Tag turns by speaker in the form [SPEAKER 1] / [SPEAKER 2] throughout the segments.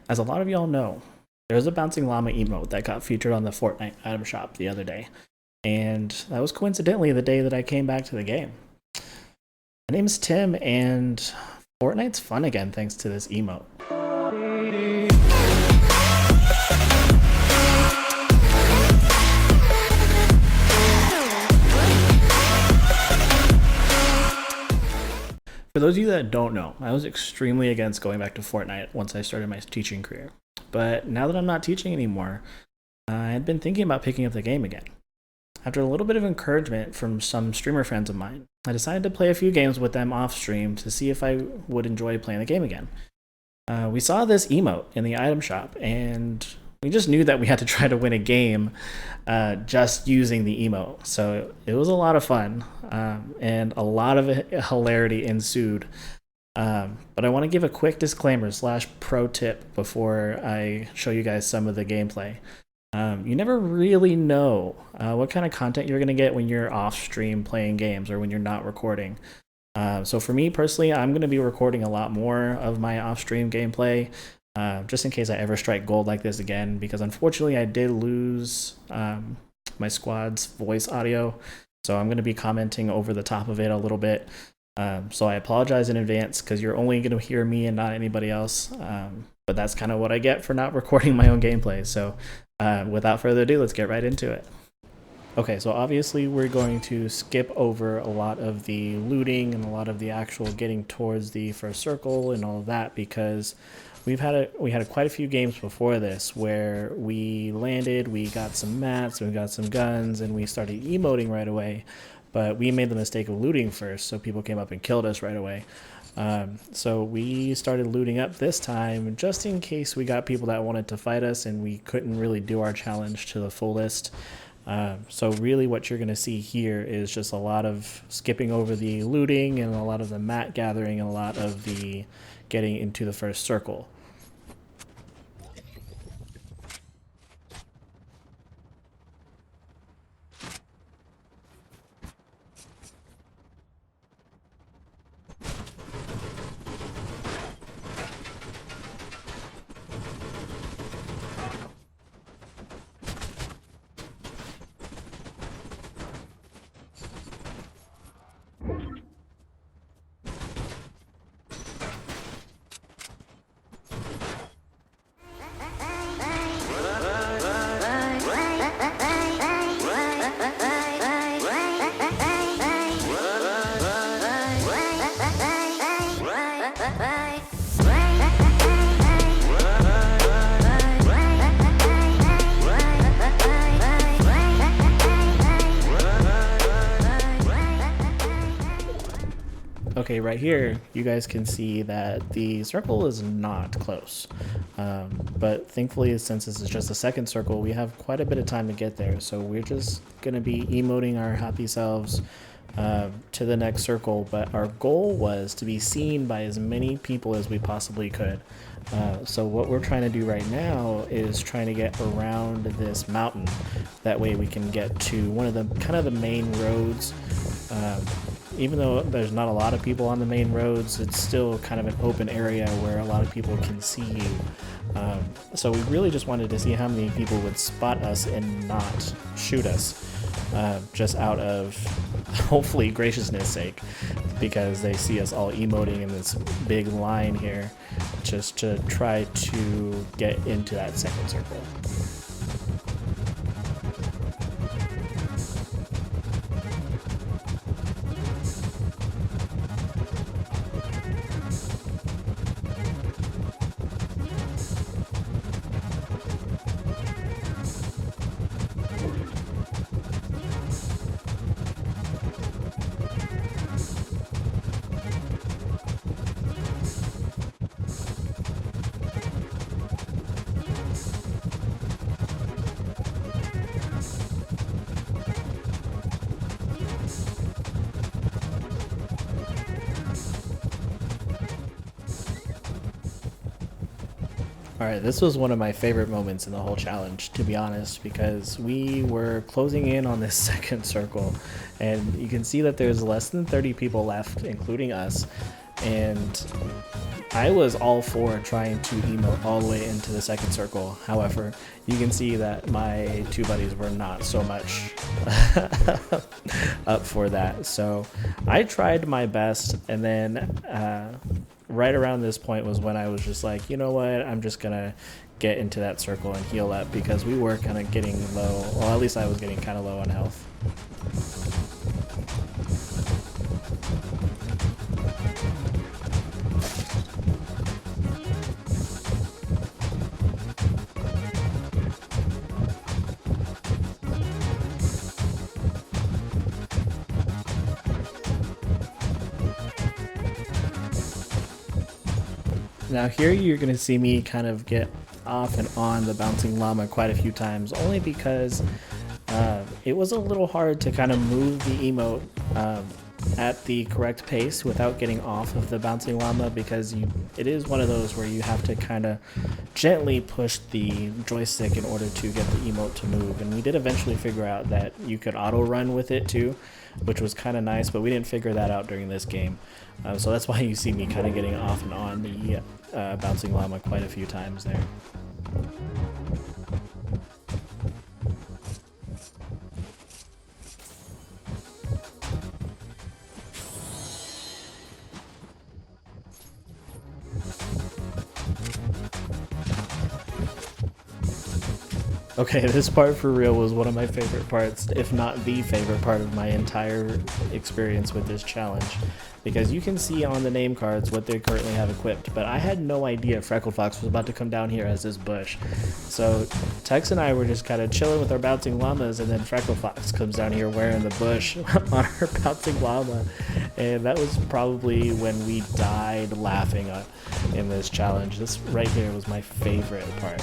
[SPEAKER 1] as a lot of y'all know, there's a bouncing llama emote that got featured on the Fortnite item shop the other day, and that was coincidentally the day that I came back to the game. My name is Tim, and Fortnite's fun again thanks to this emote. For those of you that don't know, I was extremely against going back to Fortnite once I started my teaching career. But now that I'm not teaching anymore, I had been thinking about picking up the game again. After a little bit of encouragement from some streamer friends of mine, I decided to play a few games with them off stream to see if I would enjoy playing the game again. We saw this emote in the item shop, and we just knew that we had to try to win a game just using the emote. So it was a lot of fun, and a lot of hilarity ensued. But I want to give a quick disclaimer / pro tip before I show you guys some of the gameplay. You never really know what kind of content you're going to get when you're off stream playing games or when you're not recording. So for me personally, I'm going to be recording a lot more of my off stream gameplay just in case I ever strike gold like this again, because unfortunately I did lose my squad's voice audio. So I'm going to be commenting over the top of it a little bit. So I apologize in advance because you're only going to hear me and not anybody else. But that's kind of what I get for not recording my own gameplay. So without further ado, let's get right into it. Okay, so obviously we're going to skip over a lot of the looting and a lot of the actual getting towards the first circle and all of that, because we had quite a few games before this where we landed, we got some mats, we got some guns, and we started emoting right away. But we made the mistake of looting first, so people came up and killed us right away. So we started looting up this time just in case we got people that wanted to fight us and we couldn't really do our challenge to the fullest. So really what you're going to see here is just a lot of skipping over the looting and a lot of the mat gathering and a lot of the getting into the first circle. Okay, right here, you guys can see that the circle is not close. But thankfully, since this is just a second circle, we have quite a bit of time to get there. So we're just going to be emoting our happy selves to the next circle. But our goal was to be seen by as many people as we possibly could. So what we're trying to do right now is trying to get around this mountain. That way we can get to one of the kind of the main roads. Even though there's not a lot of people on the main roads, it's still kind of an open area where a lot of people can see you. So we really just wanted to see how many people would spot us and not shoot us, just out of hopefully graciousness sake, because they see us all emoting in this big line here, just to try to get into that second circle. Alright, this was one of my favorite moments in the whole challenge, to be honest, because we were closing in on this second circle, and you can see that there's less than 30 people left, including us, and I was all for trying to emote all the way into the second circle. However, you can see that my two buddies were not so much up for that. So I tried my best, and then right around this point was when I was just like, you know what, I'm just gonna get into that circle and heal up, because we were kind of getting low. Well, at least I was getting kind of low on health. Now here you're going to see me kind of get off and on the bouncing llama quite a few times, only because it was a little hard to kind of move the emote at the correct pace without getting off of the bouncing llama, because it is one of those where you have to kind of gently push the joystick in order to get the emote to move. And we did eventually figure out that you could auto run with it too, which was kind of nice, but we didn't figure that out during this game. So that's why you see me kind of getting off and on the bouncing llama quite a few times there. Okay, this part for real was one of my favorite parts, if not the favorite part of my entire experience with this challenge, because you can see on the name cards what they currently have equipped, but I had no idea Freckled Fox was about to come down here as this bush. So Tex and I were just kind of chilling with our bouncing llamas, and then Freckled Fox comes down here wearing the bush on her bouncing llama, and that was probably when we died laughing in this challenge. This right here was my favorite part.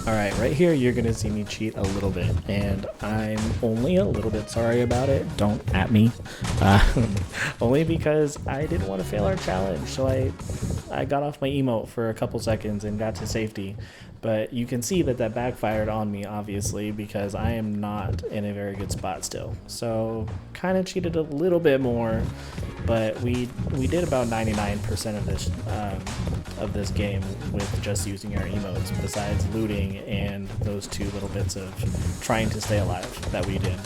[SPEAKER 1] Alright, right here you're going to see me cheat a little bit, and I'm only a little bit sorry about it. Don't at me. Only because I didn't want to fail our challenge, so I got off my emote for a couple seconds and got to safety. But you can see that backfired on me, obviously, because I am not in a very good spot still. So kind of cheated a little bit more, but we did about 99% of this game with just using our emotes, besides looting and those two little bits of trying to stay alive that we did.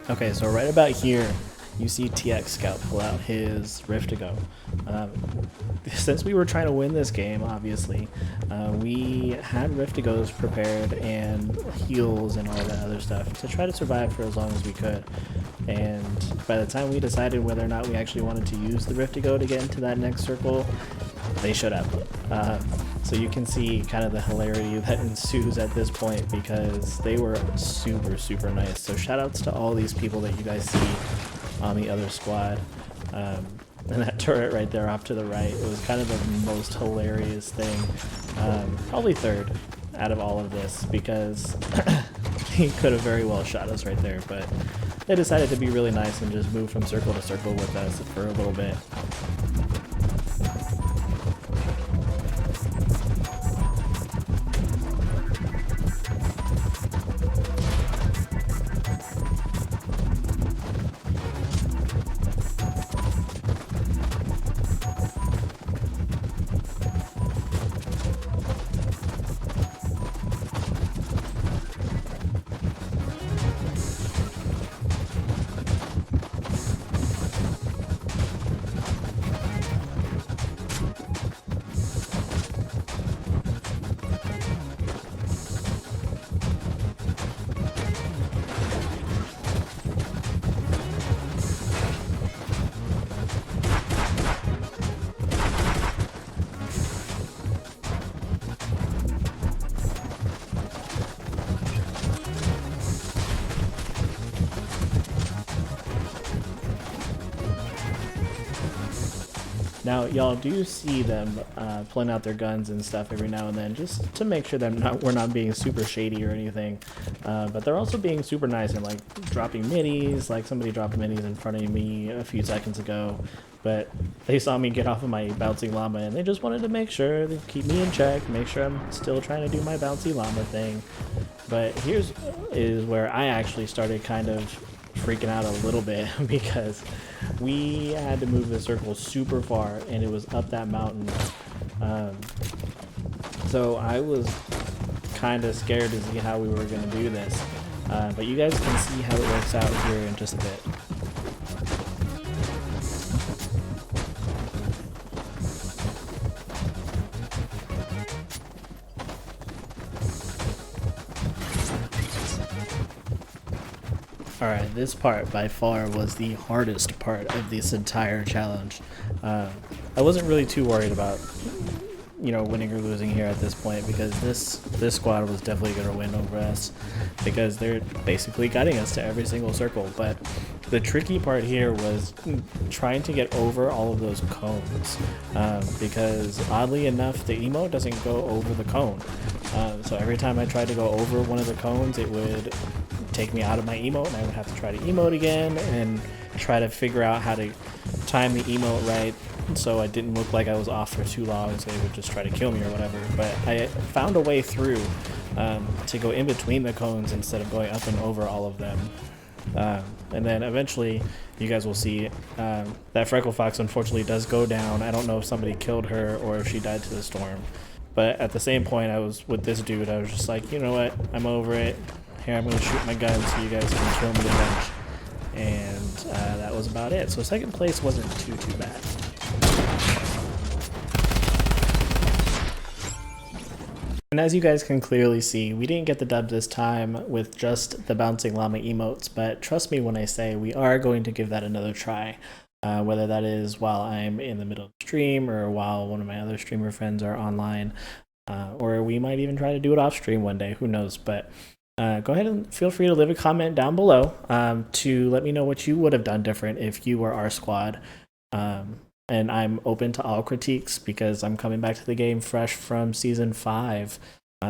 [SPEAKER 1] Okay, so right about here, you see TX Scout pull out his Rift to Go. Since we were trying to win this game, obviously, we had Rift to Go's prepared and heals and all that other stuff to try to survive for as long as we could. And by the time we decided whether or not we actually wanted to use the Rift to Go to get into that next circle, they showed up. So you can see kind of the hilarity that ensues at this point, because they were super, super nice. So shout outs to all these people that you guys see on the other squad. And that turret right there off to the right, it was kind of the most hilarious thing. Probably third out of all of this, because he could have very well shot us right there, but they decided to be really nice and just move from circle to circle with us for a little bit. Now, y'all do see them pulling out their guns and stuff every now and then, just to make sure that we're not being super shady or anything. But they're also being super nice and like dropping minis, like somebody dropped minis in front of me a few seconds ago. But they saw me get off of my bouncing llama and they just wanted to make sure they keep me in check, make sure I'm still trying to do my bouncy llama thing. But here's where I actually started kind of freaking out a little bit because we had to move the circle super far and it was up that mountain. So I was kind of scared to see how we were going to do this. But you guys can see how it works out here in just a bit. Alright, this part by far was the hardest part of this entire challenge. I wasn't really too worried about, you know, winning or losing here at this point because this squad was definitely going to win over us because they're basically guiding us to every single circle. But the tricky part here was trying to get over all of those cones because oddly enough the emote doesn't go over the cone. So every time I tried to go over one of the cones it would take me out of my emote and I would have to try to emote again and try to figure out how to time the emote right so I didn't look like I was off for too long so they would just try to kill me or whatever. But I found a way through to go in between the cones instead of going up and over all of them. And then eventually you guys will see that Freckle Fox unfortunately does go down. I don't know if somebody killed her or if she died to the storm. But at the same point I was with this dude, I was just like, you know what, I'm over it. Here, I'm going to shoot my gun so you guys can kill me a bunch. And that was about it. So second place wasn't too bad. And as you guys can clearly see, we didn't get the dub this time with just the bouncing llama emotes, but trust me when I say we are going to give that another try. Whether that is while I'm in the middle of the stream or while one of my other streamer friends are online, or we might even try to do it off stream one day, who knows. But go ahead and feel free to leave a comment down below to let me know what you would have done different if you were our squad. And I'm open to all critiques because I'm coming back to the game fresh from Season 5.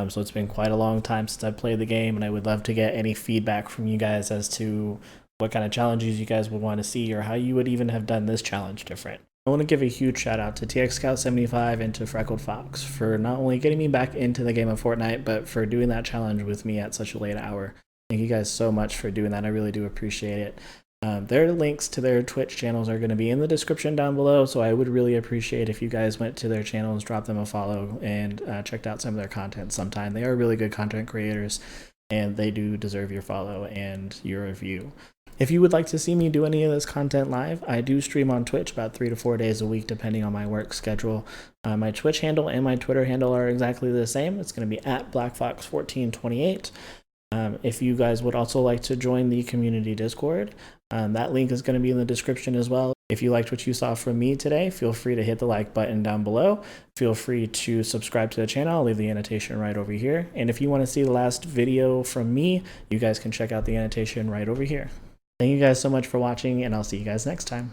[SPEAKER 1] So it's been quite a long time since I played the game, and I would love to get any feedback from you guys as to what kind of challenges you guys would want to see or how you would even have done this challenge different. I want to give a huge shout out to TX Scout 75 and to Freckled Fox for not only getting me back into the game of Fortnite, but for doing that challenge with me at such a late hour. Thank you guys so much for doing that. I really do appreciate it. Their links to their Twitch channels are going to be in the description down below, so I would really appreciate if you guys went to their channels, dropped them a follow, and checked out some of their content sometime. They are really good content creators, and they do deserve your follow and your review. If you would like to see me do any of this content live, I do stream on Twitch about 3 to 4 days a week depending on my work schedule. My Twitch handle and my Twitter handle are exactly the same. It's going to be at BlackFox1428. If you guys would also like to join the community Discord, that link is going to be in the description as well. If you liked what you saw from me today, feel free to hit the like button down below. Feel free to subscribe to the channel. I'll leave the annotation right over here. And if you want to see the last video from me, you guys can check out the annotation right over here. Thank you guys so much for watching, and I'll see you guys next time.